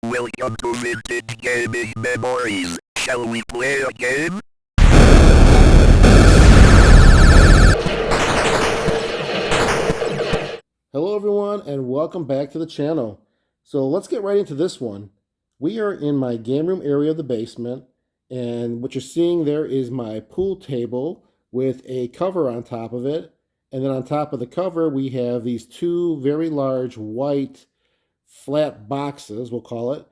Welcome to Vintage Gaming Memories. Shall we play a game? Hello everyone and welcome back to the channel. So let's get right into this one. We are in my game room area of the basement, and what you're seeing there is my pool table with a cover on top of it, and then on top of the cover we have these two very large white flat boxes, we'll call it,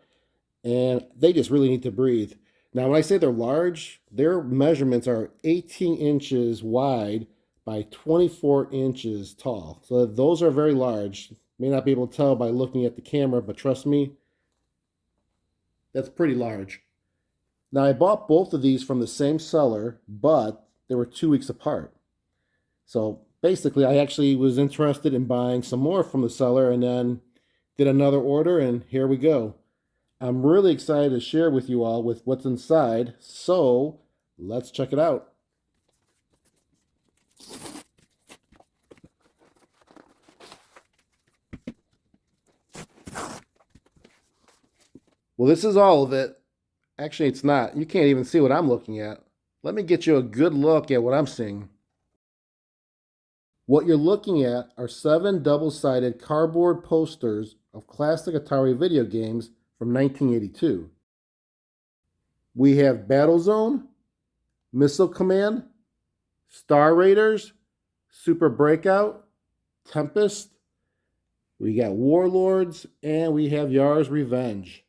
and they just really need to breathe. Now when I say they're large, their measurements are 18 inches wide by 24 inches tall. So those are very large. May not be able to tell by looking at the camera, but trust me, that's pretty large. Now I bought both of these from the same seller, but they were 2 weeks apart. So basically I actually was interested in buying some more from the seller and then did another order, and here we go. I'm really excited to share with you all with what's inside, so let's check it out. Well, this is all of it. Actually, it's not. You can't even see what I'm looking at. Let me get you a good look at what I'm seeing. What you're looking at are 7 double-sided cardboard posters of classic Atari video games from 1982. We have Battlezone, Missile Command, Star Raiders, Super Breakout, Tempest, we got Warlords, and we have Yars Revenge.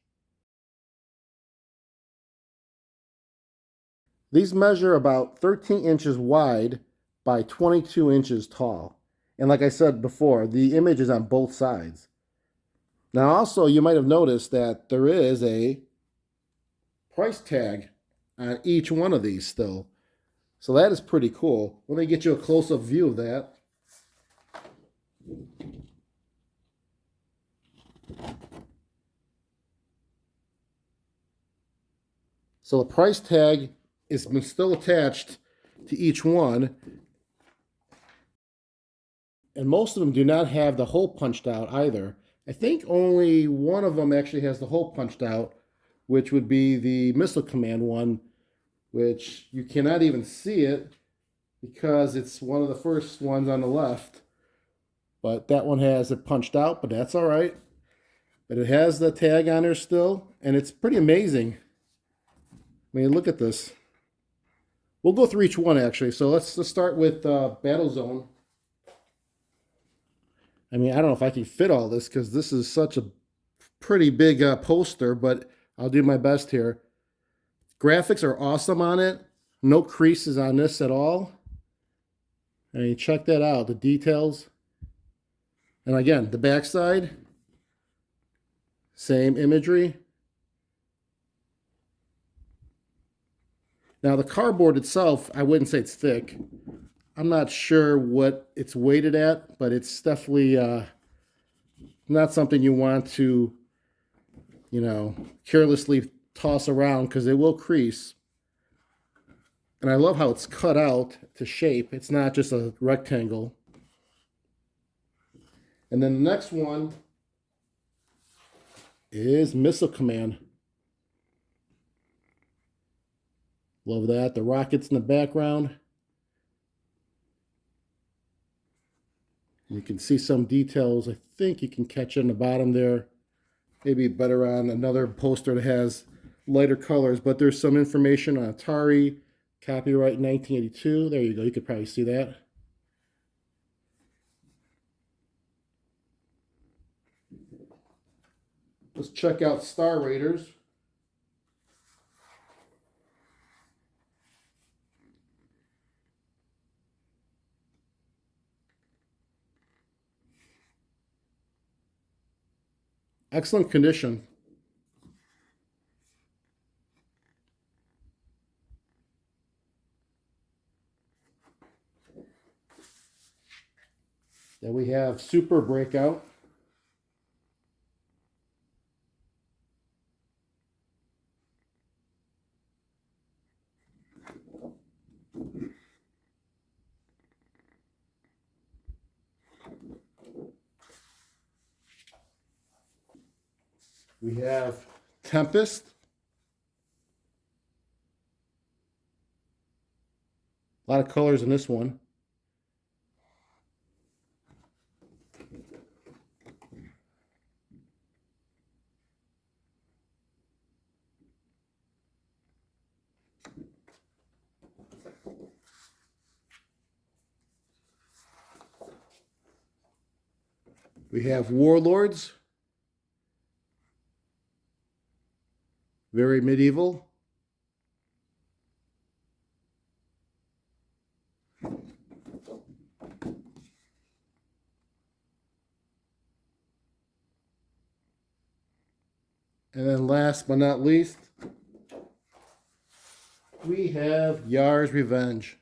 These measure about 13 inches wide by 22 inches tall. And like I said before, the image is on both sides. Now also, you might have noticed that there is a price tag on each one of these still. So that is pretty cool. Let me get you a close-up view of that. So the price tag is still attached to each one, and most of them do not have the hole punched out either. I think only one of them actually has the hole punched out, which would be the Missile Command one, which you cannot even see it because it's one of the first ones on the left. But that one has it punched out, but that's all right. But it has the tag on there still, and it's pretty amazing. I mean, look at this. We'll go through each one actually. So let's start with Battlezone. I mean, I don't know if I can fit all this because this is such a pretty big poster, but I'll do my best here. Graphics are awesome on it. No creases on this at all. I mean, check that out, the details. And again, the backside, same imagery. Now the cardboard itself, I wouldn't say it's thick. I'm not sure what it's weighted at, but it's definitely not something you want to, carelessly toss around because it will crease. And I love how it's cut out to shape. It's not just a rectangle. And then the next one is Missile Command. Love that. The rockets in the background. You can see some details. I think you can catch it in the bottom there. Maybe better on another poster that has lighter colors, but there's some information on Atari, copyright 1982. There you go. You could probably see that. Let's check out Star Raiders. Excellent condition. Then we have Super Breakout. We have Tempest. A lot of colors in this one. We have Warlords. Very medieval. And then last but not least, we have Yars Revenge.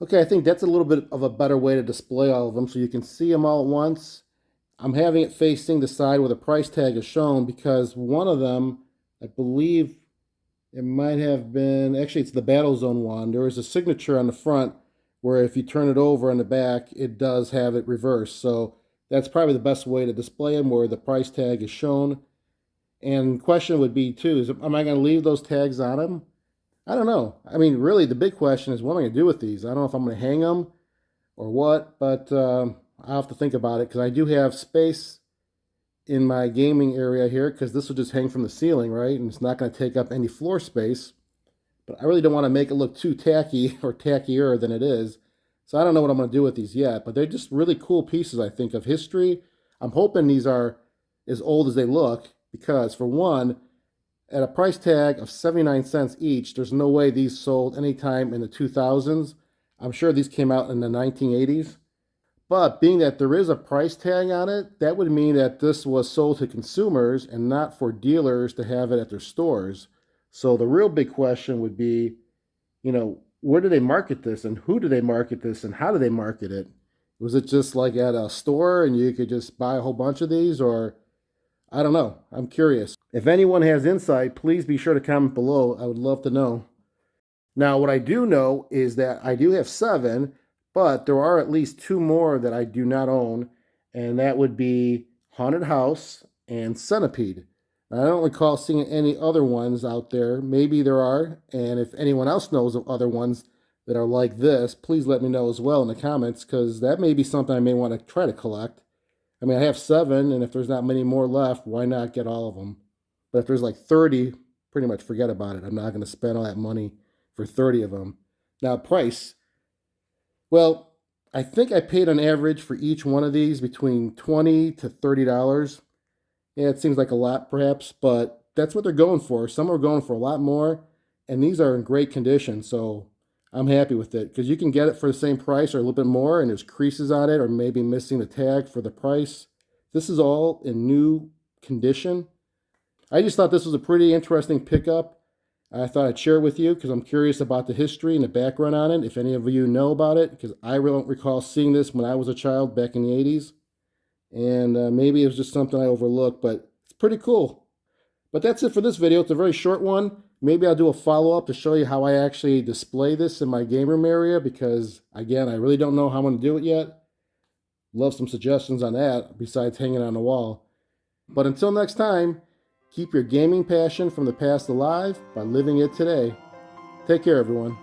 Okay, I think that's a little bit of a better way to display all of them so you can see them all at once. I'm having it facing the side where the price tag is shown because one of them, I believe it might have been, actually it's the Battlezone one. There is a signature on the front where if you turn it over on the back, it does have it reversed. So that's probably the best way to display them where the price tag is shown. And question would be too, is am I going to leave those tags on them? I don't know. I mean, really, the big question is what am I going to do with these? I don't know if I'm going to hang them or what, but I'll have to think about it because I do have space in my gaming area here because this will just hang from the ceiling, right? And it's not going to take up any floor space. But I really don't want to make it look too tacky or tackier than it is. So I don't know what I'm going to do with these yet, but they're just really cool pieces, I think, of history. I'm hoping these are as old as they look because, for one, at a price tag of 79 cents each, there's no way these sold anytime in the 2000s. I'm sure these came out in the 1980s. But being that there is a price tag on it, that would mean that this was sold to consumers and not for dealers to have it at their stores. So the real big question would be, where do they market this and who do they market this and how do they market it? Was it just like at a store and you could just buy a whole bunch of these, or I don't know. I'm curious. If anyone has insight, please be sure to comment below. I would love to know. Now, what I do know is that I do have 7, but there are at least 2 more that I do not own, and that would be Haunted House and Centipede. Now, I don't recall seeing any other ones out there. Maybe there are, and if anyone else knows of other ones that are like this, please let me know as well in the comments, because that may be something I may want to try to collect. I mean, I have 7, and if there's not many more left, why not get all of them? But if there's like 30, pretty much forget about it. I'm not going to spend all that money for 30 of them. Now, price. Well, I think I paid on average for each one of these between $20 to $30. Yeah, it seems like a lot perhaps, but that's what they're going for. Some are going for a lot more, and these are in great condition, so I'm happy with it because you can get it for the same price or a little bit more, and there's creases on it or maybe missing the tag for the price. This is all in new condition. I just thought this was a pretty interesting pickup. I thought I'd share it with you because I'm curious about the history and the background on it, if any of you know about it, because I don't recall seeing this when I was a child back in the 80s. And maybe it was just something I overlooked, but it's pretty cool. But that's it for this video. It's a very short one. Maybe I'll do a follow-up to show you how I actually display this in my game room area because, again, I really don't know how I'm going to do it yet. Love some suggestions on that besides hanging on the wall. But until next time, keep your gaming passion from the past alive by living it today. Take care, everyone.